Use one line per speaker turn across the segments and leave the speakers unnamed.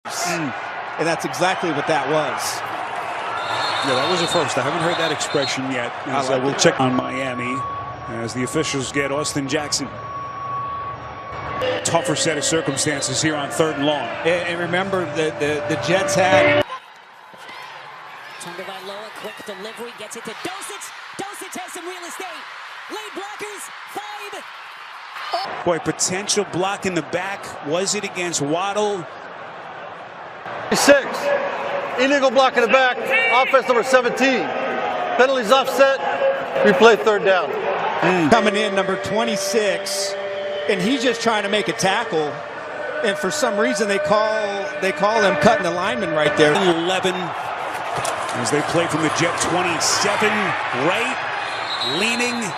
And that's exactly what that was.
Yeah, that was a first. I haven't heard that expression yet. We'll check on Miami as the officials get Austin Jackson. Tougher set of circumstances here on 3rd and long.
And remember, the Jets had...
Turned by Loa, quick delivery, gets it to Dosich. Dosich has some real estate. Lead blockers, 5.
Boy, potential block in the back. Was it against Waddle?
6. Illegal block in the back. Offense number 17. Penalties offset. Replay 3rd down.
Coming in, number 26. And he's just trying to make a tackle. And for some reason, they call him cutting the lineman right there.
11. As they play from the Jet 27. Right. Leaning.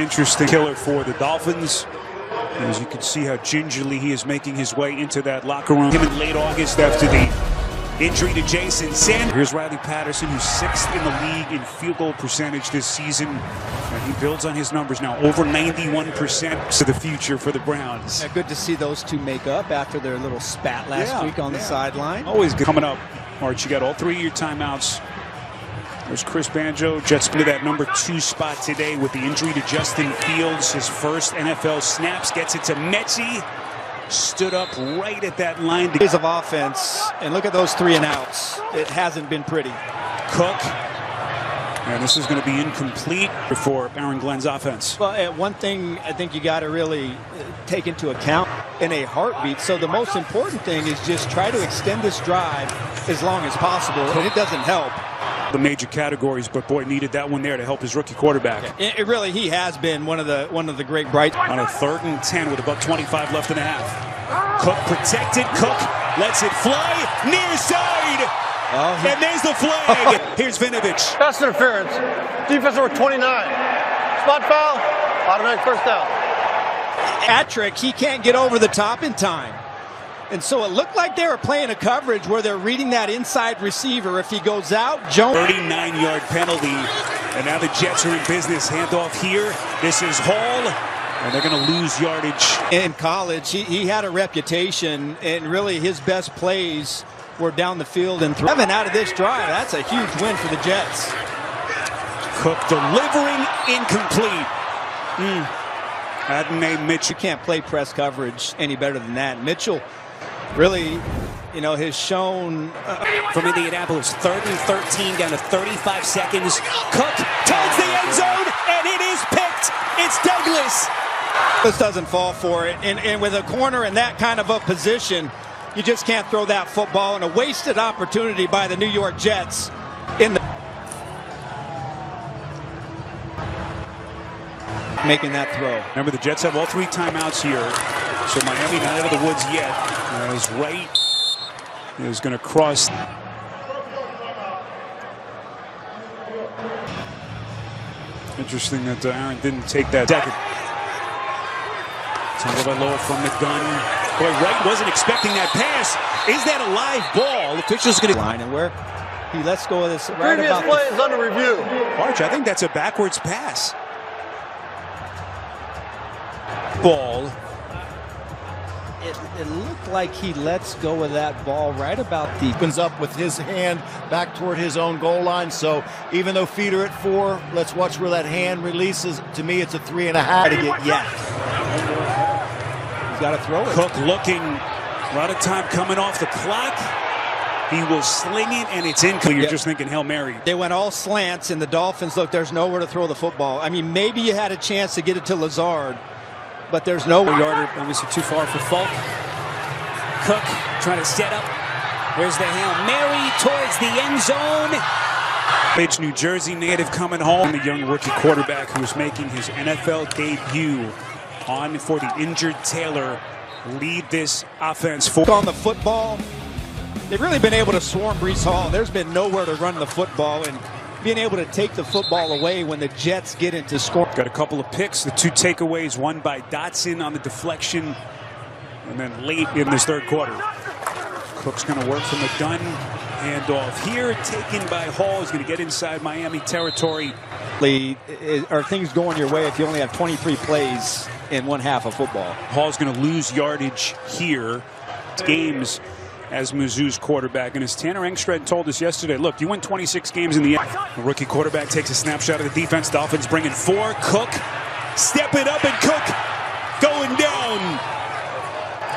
Interesting killer for the Dolphins. As you can see how gingerly he is making his way into that locker room. Him in late August after the injury to Jason Sanders. Here's Riley Patterson, who's 6th in the league in field goal percentage this season. And he builds on his numbers now, over 91% to the future for the Browns.
Yeah, good to see those two make up after their little spat last week on the sideline.
Always good. Coming up, March, you got all 3 of your timeouts. There's Chris Banjo, Jets into that number 2 spot today with the injury to Justin Fields. His first NFL snaps, gets it to Mechie. Stood up right at that line.
Days of offense, and look at those 3 and outs. It hasn't been pretty.
Cook. And this is going to be incomplete for Aaron Glenn's offense.
Well, one thing I think you got to really take into account in a heartbeat. So the most important thing is just try to extend this drive as long as possible, and it doesn't help.
The major categories, but boy, needed that one there to help his rookie quarterback.
It really, he has been one of the great bright.
On a 3rd and 10 with about 25 left in the half. Cook protected. Cook lets it fly near side. And there's the flag. Here's Vinovich.
Pass interference. Defense number 29. Spot foul. Automatic 1st down.
Patrick, he can't get over the top in time. And so it looked like they were playing a coverage where they're reading that inside receiver. If he goes out, Jones.
39-yard penalty. And now the Jets are in business. Handoff here. This is Hall. And they're going to lose yardage.
In college, he had a reputation, and really his best plays were down the field and 7 out of this drive. That's a huge win for the Jets.
Cook delivering incomplete. Adonai Mitchell.
You can't play press coverage any better than that. Mitchell really, has shown
from Indianapolis, 3rd and 13, down to 35 seconds. Cook towards the end zone, and it is picked. It's Douglas.
This doesn't fall for it, and with a corner in that kind of a position, you just can't throw that football. And a wasted opportunity by the New York Jets in the making that throw.
Remember, the Jets have all 3 timeouts here, so Miami not out of the woods yet. As Wright is going to cross. Interesting that Aaron didn't take that second. Tumble by Loa from the gun. Boy, Wright wasn't expecting that pass. Is that a live ball? The official's going to
line, and where he lets go of this right
Previous
about
play is under review.
Arch, I think that's a backwards pass. Ball.
It looked like he lets go of that ball right about the
opens up with his hand back toward his own goal line. So even though feet are at 4, let's watch where that hand releases. To me, it's a 3.5 to get yet.
He's got to throw it.
Cook looking. A lot of time coming off the clock. He will sling it, and it's in. You're just thinking Hail Mary.
They went all slants, and the Dolphins, look, there's nowhere to throw the football. I mean, maybe you had a chance to get it to Lazard, but there's no
yarder. Obviously too far for Falk. Cook trying to set up. There's the Hail Mary towards the end zone.
New Jersey native coming home. The young rookie quarterback who's making his NFL debut on for the injured Taylor. Lead this offense for
on the football. They've really been able to swarm Breece Hall. There's been nowhere to run the football, and being able to take the football away when the Jets get into score.
Got a couple of picks. The 2 takeaways, one by Dotson on the deflection, and then late in this 3rd quarter. Cook's going to work from the gun. Handoff here, taken by Hall. He's going to get inside Miami territory.
Are things going your way if you only have 23 plays in one half of football?
Hall's going to lose yardage here. games as Mizzou's quarterback. And as Tanner Engstred told us yesterday, look, you win 26 games in the end. The rookie quarterback takes a snapshot of the defense. Dolphins bringing 4. Cook, step it up, and Cook going down.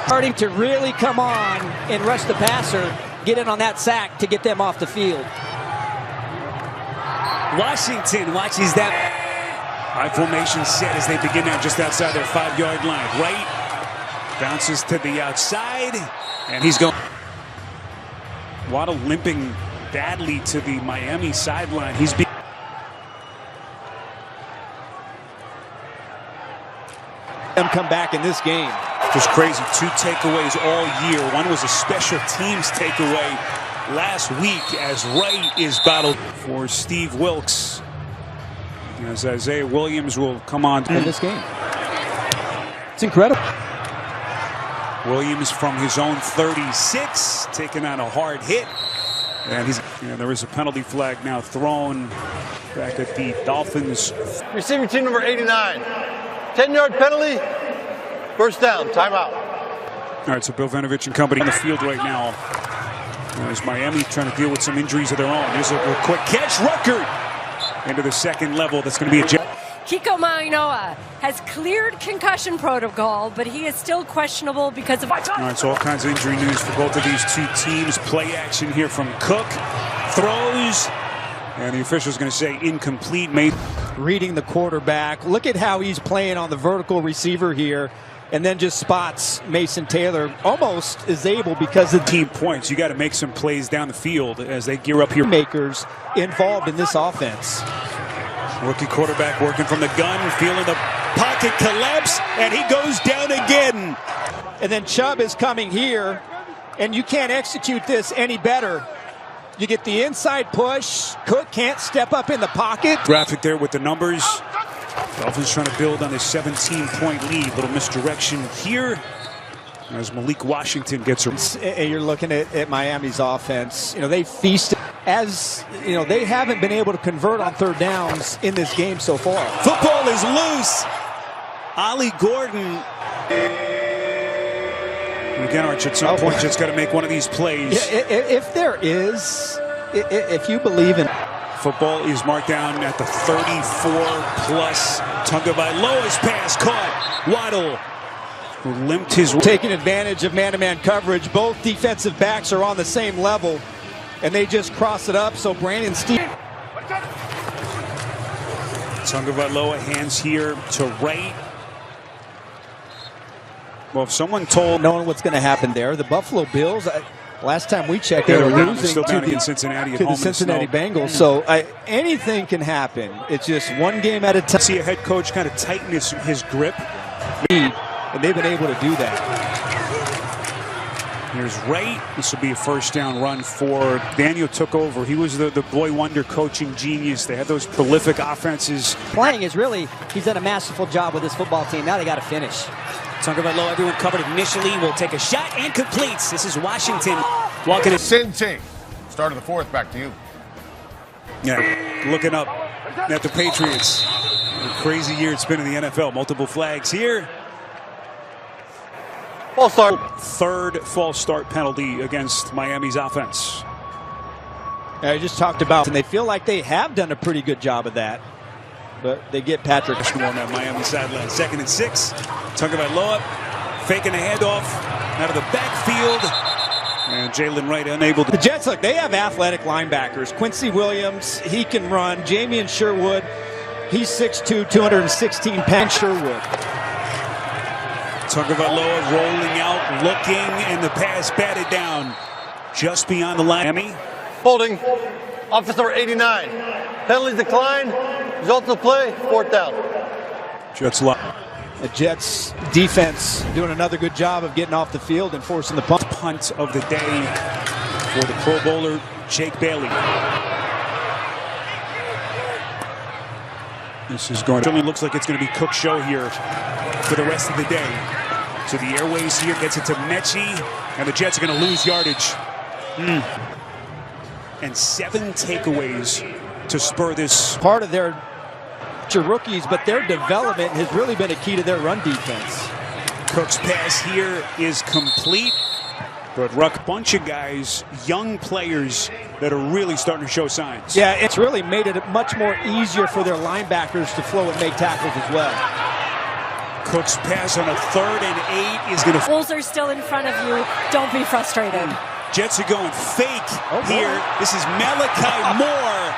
Starting to really come on and rush the passer, get in on that sack to get them off the field.
Washington watches that high formation set as they begin now just outside their 5-yard line. Right, bounces to the outside, and he's going. Waddle limping badly to the Miami sideline. He's being
them come back in this game.
just crazy. 2 takeaways all year. One was a special teams takeaway last week as Wright is battled for Steve Wilkes. As Isaiah Williams will come on
in this game. It's incredible.
Williams from his own 36 taking on a hard hit. And there is a penalty flag now thrown back at the Dolphins.
Receiving team number 89. 10-yard penalty. First down. Timeout.
All right, so Bill Vinovich and company on the field right now. As Miami trying to deal with some injuries of their own. Here's a quick catch. Ruckert into the second level. That's going to be a jump.
Kiko Mainoa has cleared concussion protocol, but he is still questionable because of...
All right, so all kinds of injury news for both of these two teams. Play action here from Cook. Throws. And the official's going to say incomplete.
Reading the quarterback. Look at how he's playing on the vertical receiver here. And then just spots Mason Taylor almost is able because of
team points. You got to make some plays down the field as they gear up here.
Makers involved in this offense.
Rookie quarterback working from the gun, feeling the pocket collapse, and he goes down again.
And then Chubb is coming here, and you can't execute this any better. You get the inside push. Cook can't step up in the pocket.
Graphic there with the numbers. Dolphins trying to build on a 17-point lead. Little misdirection here as Malik Washington gets her.
And you're looking at Miami's offense. They feasted. As you know, they haven't been able to convert on third downs in this game so far.
Football is loose. Ollie Gordon. Again, Arch, at some point, just got to make one of these plays.
If there is, if you believe in.
Football is marked down at the 34-plus. Tagovailoa's pass caught. Waddle, who limped his way.
Taking advantage of man-to-man coverage. Both defensive backs are on the same level. And they just cross it up, so Brandon Steve.
Tagovailoa hands here to Wright. Well, if someone told...
Knowing what's going to happen there, the Buffalo Bills, last time we checked, they were losing to the Cincinnati Bengals. So anything can happen. It's just one game at a time.
See a head coach kind of tighten his grip.
And they've been able to do that.
Here's Wright. This will be a first down run for Daniel. Took over. He was the boy wonder coaching genius. They had those prolific offenses.
Playing is really, he's done a masterful job with this football team. Now they got to finish.
Tagovailoa, everyone covered initially, will take a shot and completes. This is Washington walking in.
Sin team. Start of the fourth, back to you.
Yeah, looking up at the Patriots. A crazy year it's been in the NFL. Multiple flags here.
False start.
Third false start penalty against Miami's offense.
I just talked about, and they feel like they have done a pretty good job of that. But they get Patrick
on that Miami sideline. 2nd and 6. Tagovailoa faking a handoff out of the backfield. And Jalen Wright unable to.
The Jets, look, they have athletic linebackers. Quincy Williams, he can run. Jamian Sherwood, he's 6'2", 216 pounds. Sherwood.
Tagovailoa rolling out, looking, and the pass batted down just beyond the line. Miami.
Holding. Offense number 89. Penalties decline. Results of play. 4th down.
Jets lock.
The Jets defense doing another good job of getting off the field and forcing the punt.
Punt of the day for the Pro Bowler, Jake Bailey. This is going. Certainly looks like it's going to be Cook's show here for the rest of the day. So the airways here gets it to Mechie, and the Jets are going to lose yardage. And 7 takeaways to spur this.
Part of their rookies, but their development has really been a key to their run defense.
Cook's pass here is complete. But Ruck, bunch of guys, young players that are really starting to show signs.
Yeah, it's really made it much more easier for their linebackers to flow and make tackles as well.
Cook's pass on a 3rd and 8 is going to...
Bulls are still in front of you. Don't be frustrated.
Jets are going fake here. This is Malachi Moore.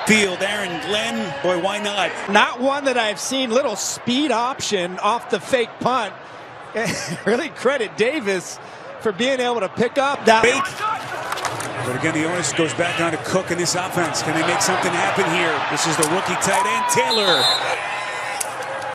Field, Aaron Glenn. Boy, why not?
Not one that I've seen. Little speed option off the fake punt. Really credit Davis for being able to pick up that.
Fake. But again, the onus goes back on to Cook in this offense. Can they make something happen here? This is the rookie tight end, Taylor.